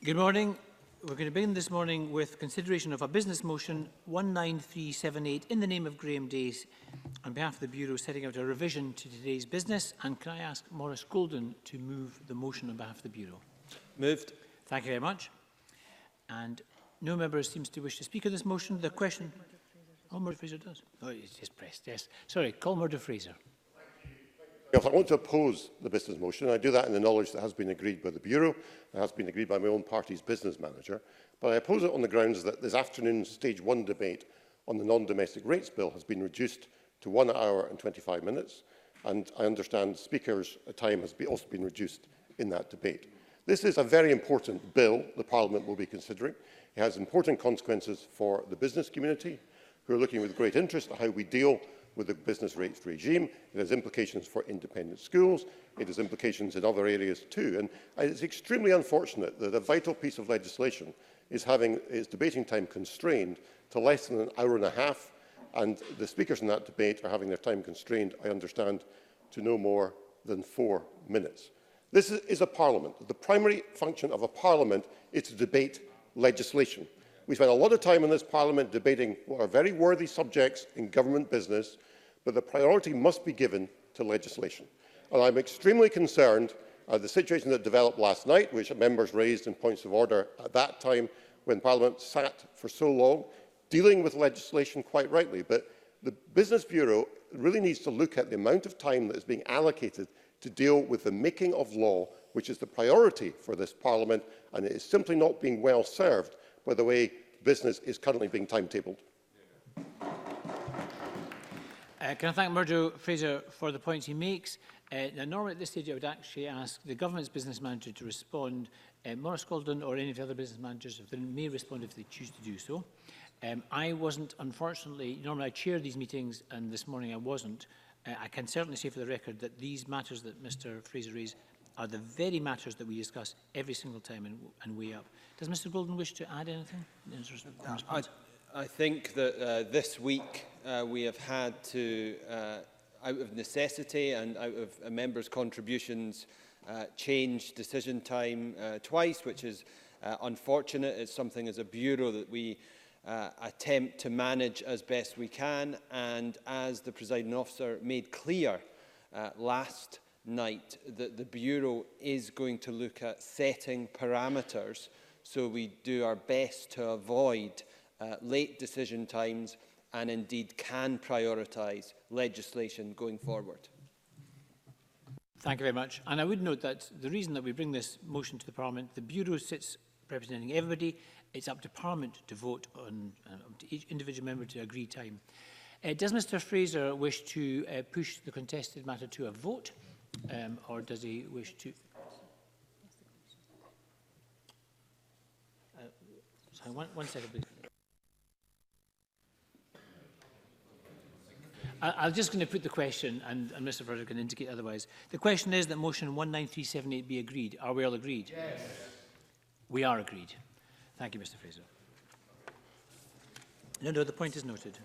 Good morning. We're going to begin this morning with consideration of a business motion 19378 in the name of Graham Days on behalf of the Bureau setting out a revision to today's business. And can I ask Maurice Golden to move the motion on behalf of the Bureau? Moved. Thank you very much. And no member seems to wish to speak on this motion. The question... Oh, Murdo Fraser does. Oh, it's just pressed, yes. Sorry, call Murdo Fraser. If I want to oppose the business motion, I do that in the knowledge that has been agreed by the Bureau, that has been agreed by my own party's business manager, but I oppose it on the grounds that this afternoon's Stage 1 debate on the non-domestic rates bill has been reduced to 1 hour and 25 minutes, and I understand speakers' time has also been reduced in that debate. This is a very important bill the Parliament will be considering. It has important consequences for the business community, who are looking with great interest at how we deal with the business rates regime. It has implications for independent schools. It has implications in other areas too. And it's extremely unfortunate that a vital piece of legislation is having its debating time constrained to less than an hour and a half. And the speakers in that debate are having their time constrained, I understand, to no more than 4 minutes. This is a parliament. The primary function of a parliament is to debate legislation. We spend a lot of time in this Parliament debating what are very worthy subjects in government business, but the priority must be given to legislation. And I'm extremely concerned at the situation that developed last night, which members raised in points of order at that time when Parliament sat for so long, dealing with legislation quite rightly. But the Business Bureau really needs to look at the amount of time that is being allocated to deal with the making of law, which is the priority for this Parliament, and it is simply not being well served by the way business is currently being timetabled. Can I thank Murdo Fraser for the points he makes? Now, normally at this stage I would actually ask the government's business manager to respond. Maurice Golden or any of the other business managers if they may respond if they choose to do so. I wasn't, unfortunately, normally I chair these meetings and this morning I wasn't. I can certainly say for the record that these matters that Mr Fraser raised are the very matters that we discuss every single time and weigh up. Does Mr Golden wish to add anything? I think that this week we have had to, out of necessity and out of members' contributions, change decision time twice, which is unfortunate. It's something as a Bureau that we attempt to manage as best we can, and as the presiding officer made clear last night, that the Bureau is going to look at setting parameters so we do our best to avoid late decision times and indeed can prioritise legislation going forward. Thank you very much. And I would note that the reason that we bring this motion to the Parliament, the Bureau sits representing everybody. It's up to Parliament to vote on, to each individual member to agree time. Does Mr Fraser wish to push the contested matter to a vote, or does he wish to... sorry, one second, please. I'm just going to put the question, and Mr Fraser can indicate otherwise. The question is that motion 19378 be agreed. Are we all agreed? Yes. We are agreed. Thank you, Mr Fraser. No, the point is noted.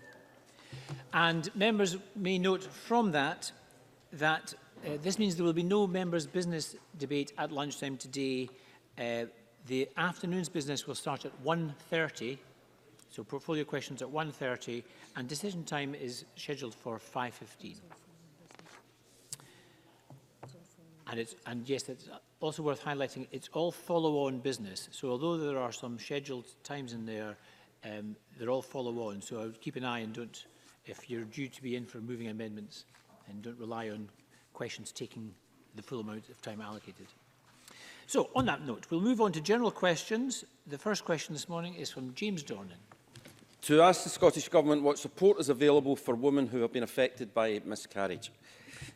And members may note from that this means there will be no members' business debate at lunchtime today. The afternoon's business will start at 1:30. So portfolio questions at 1:30 and decision time is scheduled for 5:15. And yes, it's also worth highlighting, it's all follow-on business. So although there are some scheduled times in there, they're all follow-on. So I would keep an eye and don't, if you're due to be in for moving amendments, and don't rely on questions taking the full amount of time allocated. So on that note, we'll move on to general questions. The first question this morning is from James Dornan. To ask the Scottish Government what support is available for women who have been affected by miscarriage.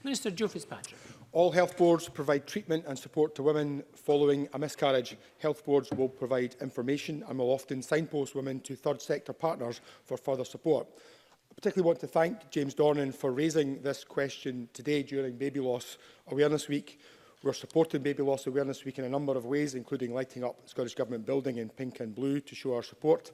Minister Joe Fitzpatrick. All health boards provide treatment and support to women following a miscarriage. Health boards will provide information and will often signpost women to third sector partners for further support. I particularly want to thank James Dornan for raising this question today during Baby Loss Awareness Week. We're supporting Baby Loss Awareness Week in a number of ways, including lighting up the Scottish Government building in pink and blue to show our support.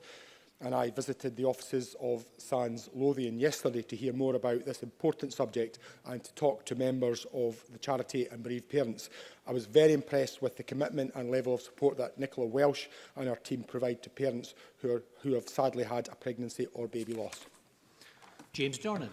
and I visited the offices of SANS Lothian yesterday to hear more about this important subject and to talk to members of the charity and bereaved parents. I was very impressed with the commitment and level of support that Nicola Welsh and her team provide to parents who have sadly had a pregnancy or baby loss. James Dornan.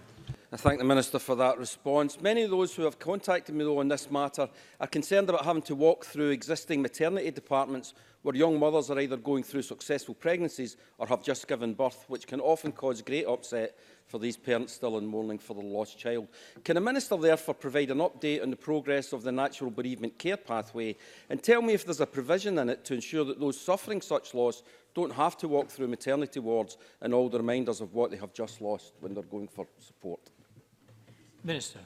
I thank the Minister for that response. Many of those who have contacted me though on this matter are concerned about having to walk through existing maternity departments where young mothers are either going through successful pregnancies or have just given birth, which can often cause great upset for these parents still in mourning for their lost child. Can the Minister therefore provide an update on the progress of the natural bereavement care pathway and tell me if there is a provision in it to ensure that those suffering such loss don't have to walk through maternity wards and all the reminders of what they have just lost when they're going for support? Minister.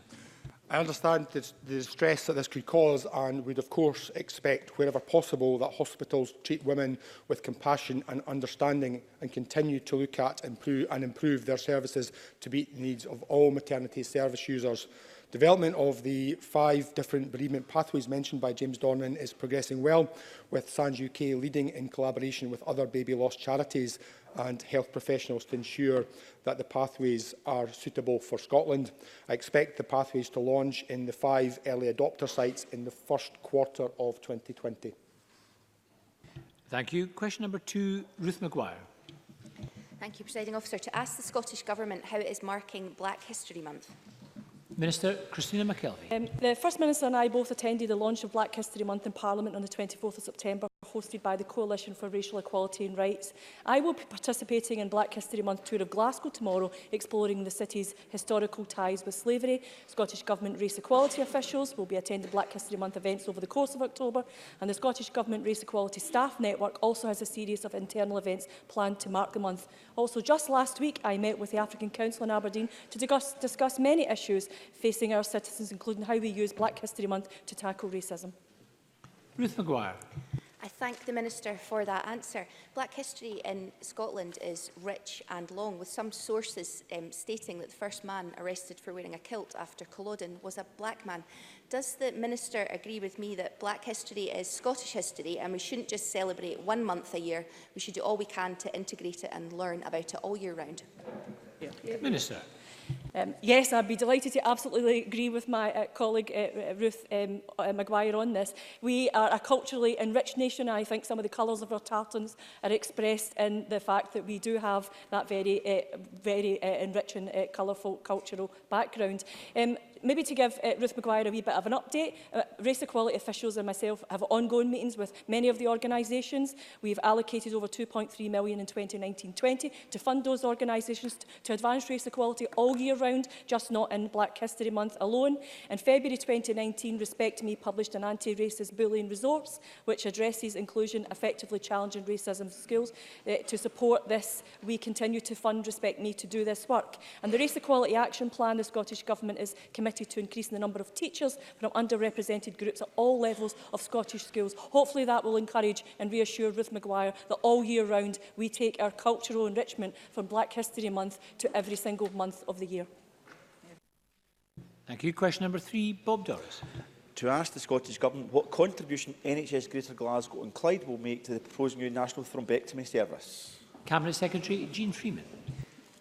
I understand the distress that this could cause and would of course expect wherever possible that hospitals treat women with compassion and understanding and continue to look at and improve their services to meet the needs of all maternity service users. Development of the 5 different bereavement pathways mentioned by James Dornan is progressing well, with SANS UK leading in collaboration with other baby loss charities and health professionals to ensure that the pathways are suitable for Scotland. I expect the pathways to launch in the 5 early adopter sites in the first quarter of 2020. Thank you. Question number 2, Ruth Maguire. Thank you, Presiding Officer. To ask the Scottish Government how it is marking Black History Month. Minister Christina McKelvey. The First Minister and I both attended the launch of Black History Month in Parliament on the 24th of September, hosted by the Coalition for Racial Equality and Rights. I will be participating in Black History Month tour of Glasgow tomorrow, exploring the city's historical ties with slavery. Scottish Government race equality officials will be attending Black History Month events over the course of October, and the Scottish Government Race Equality Staff Network also has a series of internal events planned to mark the month. Also, just last week, I met with the African Council in Aberdeen to discuss many issues facing our citizens, including how we use Black History Month to tackle racism. Ruth Maguire. I thank the Minister for that answer. Black history in Scotland is rich and long, with some sources stating that the first man arrested for wearing a kilt after Culloden was a black man. Does the Minister agree with me that Black history is Scottish history and we shouldn't just celebrate 1 month a year? We should do all we can to integrate it and learn about it all year round. Minister. Yes, I'd be delighted to absolutely agree with my colleague Ruth Maguire on this. We are a culturally enriched nation. I think some of the colours of our tartans are expressed in the fact that we do have that very enriching, colourful cultural background. Maybe to give Ruth Maguire a wee bit of an update, race equality officials and myself have ongoing meetings with many of the organisations. We've allocated over £2.3 million in 2019-20 to fund those organisations to advance race equality all year round, just not in Black History Month alone. In February 2019, Respect Me published an anti-racist bullying resource which addresses inclusion, effectively challenging racism in schools. To support this, we continue to fund Respect Me to do this work. And the Race Equality Action Plan, the Scottish Government is committed to increasing the number of teachers from underrepresented groups at all levels of Scottish schools. Hopefully that will encourage and reassure Ruth Maguire that all year round we take our cultural enrichment from Black History Month to every single month of the year. Thank you. Question number 3, Bob Doris. To ask the Scottish Government what contribution NHS Greater Glasgow and Clyde will make to the proposed new national thrombectomy service. Cabinet Secretary Jean Freeman.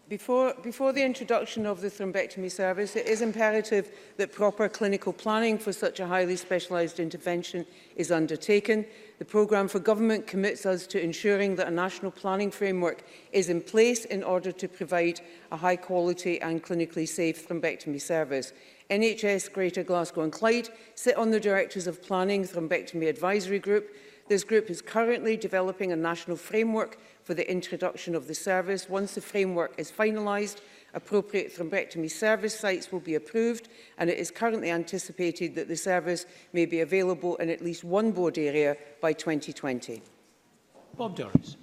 Before the introduction of the thrombectomy service, it is imperative that proper clinical planning for such a highly specialised intervention is undertaken. The programme for government commits us to ensuring that a national planning framework is in place in order to provide a high quality and clinically safe thrombectomy service. NHS Greater Glasgow and Clyde sit on the Directors of Planning Thrombectomy Advisory Group. This group is currently developing a national framework for the introduction of the service. Once the framework is finalised, appropriate thrombectomy service sites will be approved, and it is currently anticipated that the service may be available in at least one board area by 2020. Bob Doris.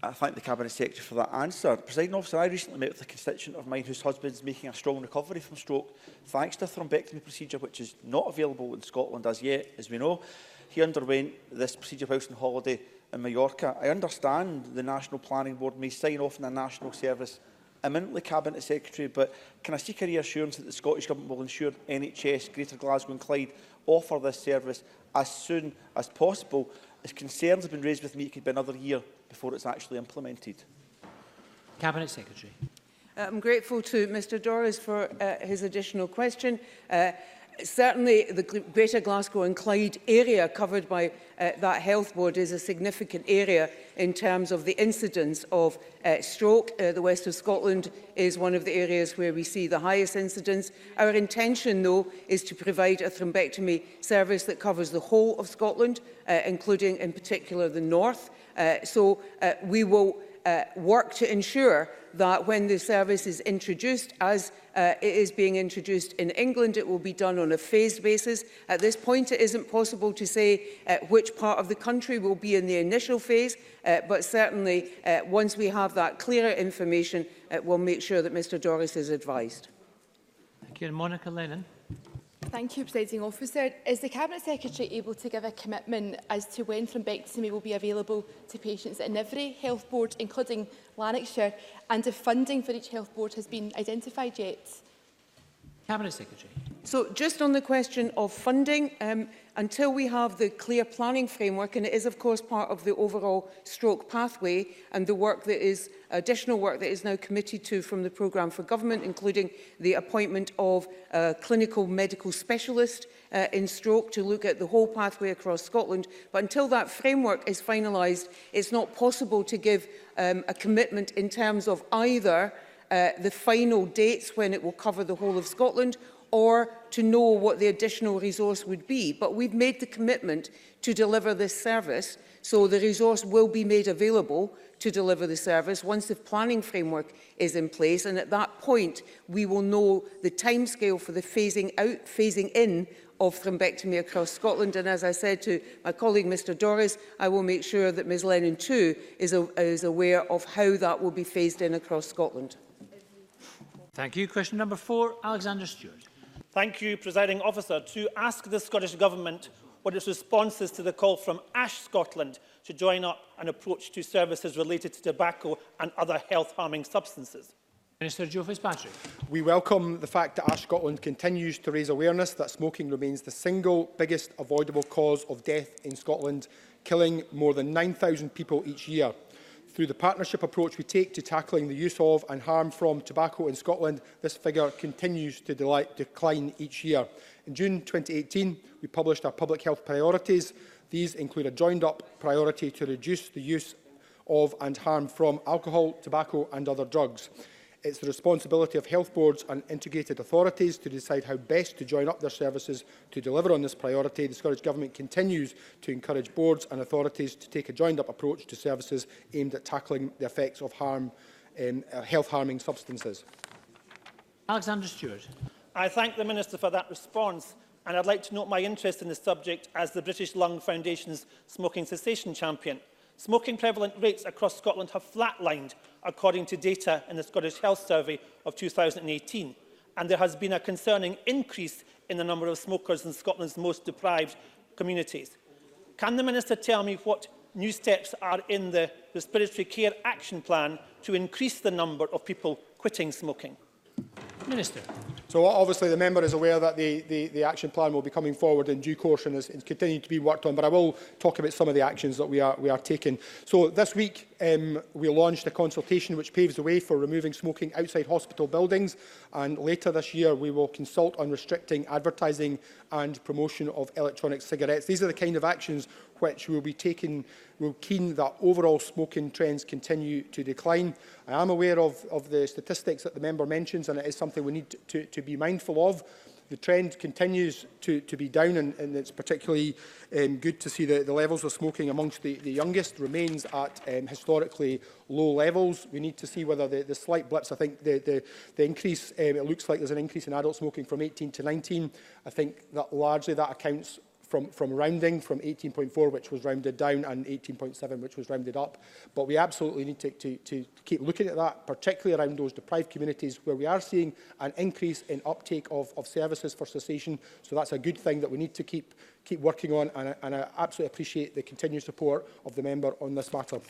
I thank the Cabinet Secretary for that answer. Presiding Officer, I recently met with a constituent of mine whose husband is making a strong recovery from stroke thanks to a thrombectomy procedure which is not available in Scotland as yet, as we know. He underwent this procedure whilst on holiday in Mallorca. I understand the National Planning Board may sign off on a national service imminently, Cabinet Secretary, but can I seek a reassurance that the Scottish Government will ensure NHS Greater Glasgow and Clyde offer this service as soon as possible, as concerns have been raised with me it could be another year before it's actually implemented? Cabinet Secretary. I'm grateful to Mr Doris for his additional question. Certainly the Greater Glasgow and Clyde area covered by that health board is a significant area in terms of the incidence of stroke. The west of Scotland is one of the areas where we see the highest incidence. Our intention, though, is to provide a thrombectomy service that covers the whole of Scotland, including in particular the north. So we will work to ensure that when the service is introduced, as it is being introduced in England, it will be done on a phased basis. At this point, it isn't possible to say which part of the country will be in the initial phase, but certainly once we have that clearer information, we'll make sure that Mr Doris is advised. Thank you. And Monica Lennon. Thank you, Presiding Officer. Is the Cabinet Secretary able to give a commitment as to when thrombectomy will be available to patients in every health board, including Lanarkshire, and if funding for each health board has been identified yet? Cabinet Secretary. So just on the question of funding, until we have the clear planning framework, and it is of course part of the overall stroke pathway and the work that is additional work that is now committed to from the programme for government, including the appointment of a clinical medical specialist in stroke to look at the whole pathway across Scotland. But until that framework is finalised, it's not possible to give a commitment in terms of either the final dates when it will cover the whole of Scotland, or to know what the additional resource would be. But we've made the commitment to deliver this service, so the resource will be made available to deliver the service once the planning framework is in place, and at that point we will know the timescale for the phasing in of thrombectomy across Scotland. And as I said to my colleague Mr Doris, I will make sure that Ms Lennon too is aware of how that will be phased in across Scotland. Thank you. Question number 4, Alexander Stewart. Thank you, Presiding Officer. To ask the Scottish Government what its response is to the call from Ash Scotland to join up an approach to services related to tobacco and other health-harming substances. Minister Joe Fitzpatrick. We welcome the fact that Ash Scotland continues to raise awareness that smoking remains the single biggest avoidable cause of death in Scotland, killing more than 9,000 people each year. Through the partnership approach we take to tackling the use of and harm from tobacco in Scotland, this figure continues to decline each year. In June 2018, we published our public health priorities. These include a joined-up priority to reduce the use of and harm from alcohol, tobacco and other drugs. It's the responsibility of health boards and integrated authorities to decide how best to join up their services to deliver on this priority. The Scottish Government continues to encourage boards and authorities to take a joined-up approach to services aimed at tackling the effects of health-harming substances. Alexander Stewart. I thank the Minister for that response, and I'd like to note my interest in the subject as the British Lung Foundation's smoking cessation champion. Smoking prevalent rates across Scotland have flatlined, according to data in the Scottish Health Survey of 2018, and there has been a concerning increase in the number of smokers in Scotland's most deprived communities. Can the Minister tell me what new steps are in the Respiratory Care Action Plan to increase the number of people quitting smoking? Minister. So obviously the member is aware that the action plan will be coming forward in due course and is continuing to be worked on, but I will talk about some of the actions that we are taking. So this week we launched a consultation which paves the way for removing smoking outside hospital buildings, and later this year we will consult on restricting advertising and promotion of electronic cigarettes. These are the kind of actions which will be taken, will keen that overall smoking trends continue to decline. I am aware of the statistics that the member mentions, and it is something we need to be mindful of. The trend continues to be down, and it's particularly good to see the levels of smoking amongst the youngest remains at historically low levels. We need to see whether the slight blips, I think the increase, it looks like there's an increase in adult smoking from 18 to 19. I think that largely that accounts from rounding, from 18.4, which was rounded down, and 18.7, which was rounded up. But we absolutely need to keep looking at that, particularly around those deprived communities where we are seeing an increase in uptake of services for cessation. So that's a good thing that we need to keep working on, and I absolutely appreciate the continued support of the member on this matter.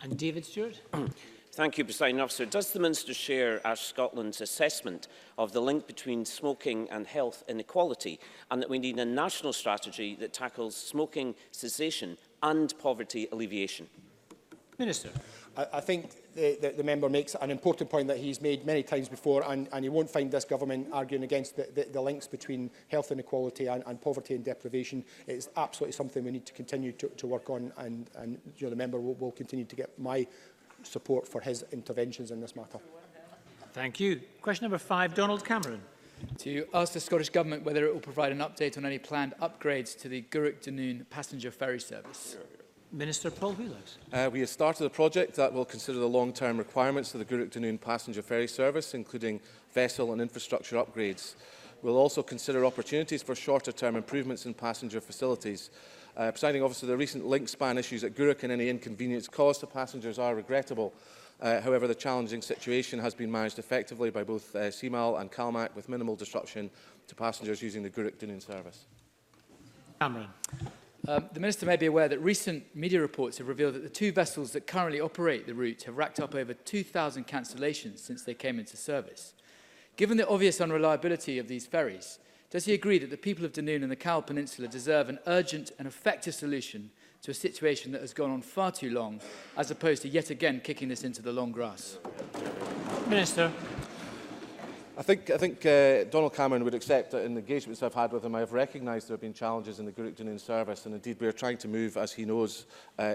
And David Stewart. Thank you, Presiding Officer. Does the Minister share Ash Scotland's assessment of the link between smoking and health inequality, and that we need a national strategy that tackles smoking cessation and poverty alleviation? Minister. I think the member makes an important point that he's made many times before, and you won't find this government arguing against the links between health inequality and poverty and deprivation. It's absolutely something we need to continue to work on, and you know, the member will continue to get my support for his interventions in this matter. Thank you. Question number 5, Donald Cameron. To ask the Scottish Government whether it will provide an update on any planned upgrades to the Gurrock-Dunoon passenger ferry service. Minister Paul Wheelhouse. We have started a project that will consider the long-term requirements of the Gurrock-Dunoon passenger ferry service, including vessel and infrastructure upgrades. We'll also consider opportunities for shorter-term improvements in passenger facilities. Presiding Officer, the recent link span issues at Gurrock and any inconvenience caused to passengers are regrettable. However, the challenging situation has been managed effectively by both CMAL and CalMac with minimal disruption to passengers using the Gurrock-Dunoon service. Cameron. The Minister may be aware that recent media reports have revealed that the 2 vessels that currently operate the route have racked up over 2,000 cancellations since they came into service. Given the obvious unreliability of these ferries, does he agree that the people of Dunoon and the Cowal Peninsula deserve an urgent and effective solution to a situation that has gone on far too long, as opposed to yet again kicking this into the long grass? Minister. I think Donald Cameron would accept that in the engagements I've had with him, I have recognised there have been challenges in the Gurrock-Dunoon service, and indeed we are trying to move, as he knows,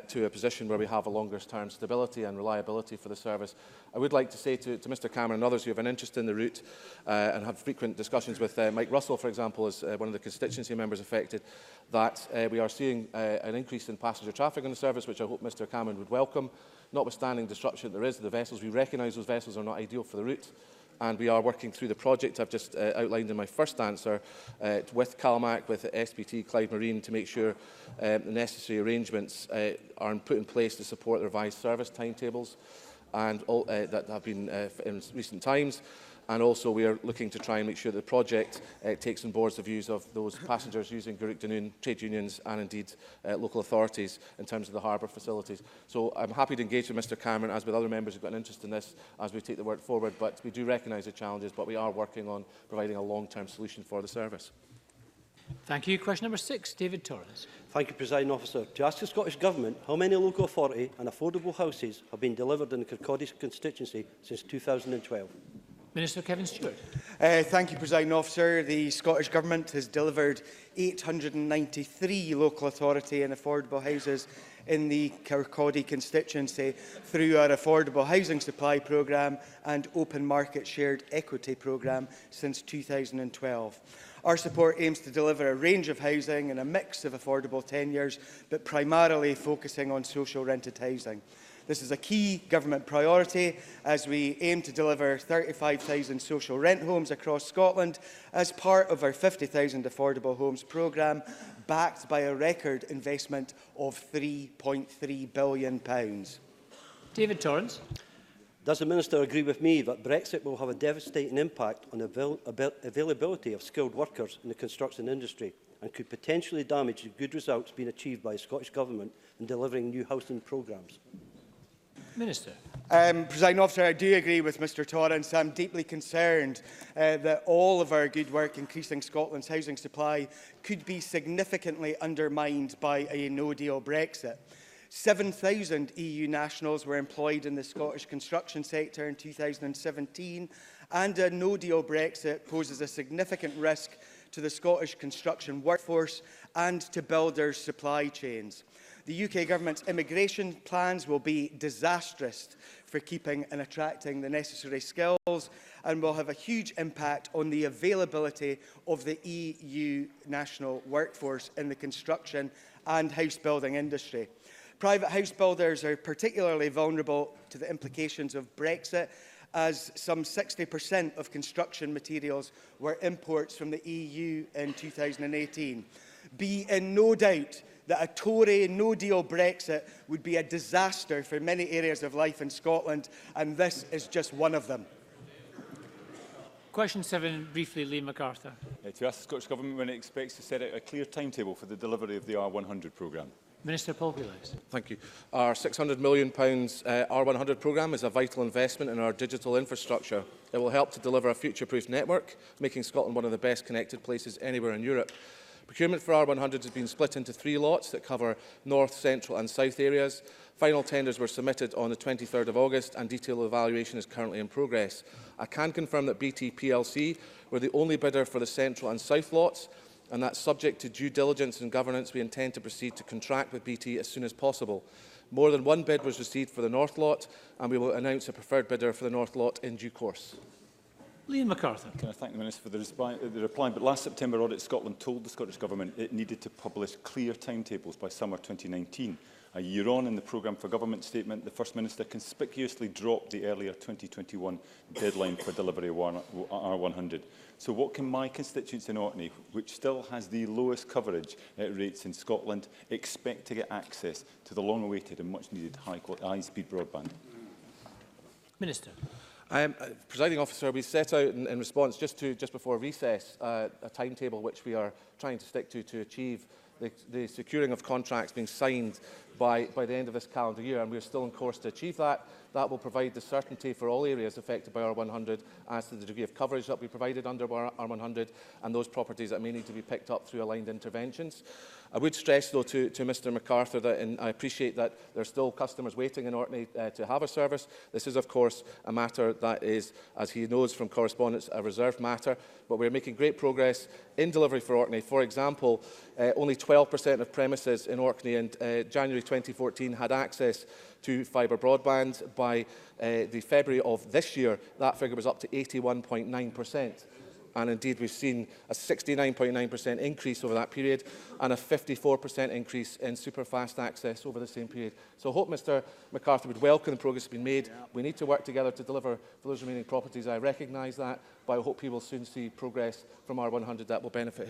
to a position where we have a longer-term stability and reliability for the service. I would like to say to Mr Cameron and others who have an interest in the route and have frequent discussions with Mike Russell, for example, as one of the constituency members affected, that we are seeing an increase in passenger traffic on the service, which I hope Mr Cameron would welcome. Notwithstanding disruption there is to the vessels, we recognise those vessels are not ideal for the route. And we are working through the project I've just outlined in my first answer with CalMac, with SPT, Clyde Marine, to make sure the necessary arrangements are put in place to support the revised service timetables and all, that have been in recent times. And also we are looking to try and make sure that the project takes on board the views of those passengers using Gurrock-Dunoon, trade unions and indeed local authorities in terms of the harbour facilities. So I'm happy to engage with Mr Cameron, as with other members who've got an interest in this, as we take the work forward. But we do recognise the challenges, but we are working on providing a long-term solution for the service. Thank you. Question number 6, David Torrance. Thank you, Presiding Officer. To ask the Scottish Government how many local authority and affordable houses have been delivered in the Kirkcaldy constituency since 2012. Minister Kevin Stewart. Thank you, Presiding Officer. The Scottish Government has delivered 893 local authority and affordable houses in the Kirkcaldy constituency through our Affordable Housing Supply Programme and Open Market Shared Equity Programme since 2012. Our support aims to deliver a range of housing and a mix of affordable tenures, but primarily focusing on social rented housing. This is a key government priority as we aim to deliver 35,000 social rent homes across Scotland as part of our 50,000 affordable homes programme, backed by a record investment of £3.3 billion. David Torrance. Does the Minister agree with me that Brexit will have a devastating impact on the availability of skilled workers in the construction industry and could potentially damage the good results being achieved by the Scottish Government in delivering new housing programmes? Minister. Presiding Officer, I do agree with Mr Torrance. I'm deeply concerned that all of our good work increasing Scotland's housing supply could be significantly undermined by a no-deal Brexit. 7,000 EU nationals were employed in the Scottish construction sector in 2017, and a no-deal Brexit poses a significant risk to the Scottish construction workforce and to builders' supply chains. The UK Government's immigration plans will be disastrous for keeping and attracting the necessary skills and will have a huge impact on the availability of the EU national workforce in the construction and house building industry. Private house builders are particularly vulnerable to the implications of Brexit, as some 60% of construction materials were imports from the EU in 2018. Be in no doubt that a Tory no-deal Brexit would be a disaster for many areas of life in Scotland, and this is just one of them. Question 7, briefly, Liam McArthur. To ask the Scottish Government when it expects to set out a clear timetable for the delivery of the R100 programme. Minister Paul Wheelhouse. Thank you. Our £600 million R100 programme is a vital investment in our digital infrastructure. It will help to deliver a future-proof network, making Scotland one of the best connected places anywhere in Europe. Procurement for R100 has been split into 3 lots that cover north, central and south areas. Final tenders were submitted on the 23rd of August and detailed evaluation is currently in progress. I can confirm that BT plc were the only bidder for the central and south lots, and that subject to due diligence and governance we intend to proceed to contract with BT as soon as possible. More than one bid was received for the north lot, and we will announce a preferred bidder for the north lot in due course. Liam McArthur. Can I thank the Minister for the reply? But last September, Audit Scotland told the Scottish Government it needed to publish clear timetables by summer 2019. A year on in the Programme for Government statement, the First Minister conspicuously dropped the earlier 2021 deadline for delivery of R100. So what can my constituents in Orkney, which still has the lowest coverage rates in Scotland, expect to get access to the long-awaited and much-needed high-speed broadband? Minister. Presiding Officer, we set out in response just before recess a timetable which we are trying to stick to achieve the securing of contracts being signed by the end of this calendar year, and we are still on course to achieve that. That will provide the certainty for all areas affected by R100 as to the degree of coverage that we provided under R100 and those properties that may need to be picked up through aligned interventions. I would stress, though, to Mr McArthur that I appreciate that there are still customers waiting in Orkney to have a service. This is, of course, a matter that is, as he knows from correspondence, a reserved matter, but we are making great progress in delivery for Orkney. For example, only 12% of premises in Orkney in January 2014 had access to fibre broadband. By the February of this year, that figure was up to 81.9%. And indeed, we've seen a 69.9% increase over that period and a 54% increase in super-fast access over the same period. So I hope Mr McArthur would welcome the progress that's been made. We need to work together to deliver for those remaining properties. I recognise that, but I hope he will soon see progress from R100 that will benefit his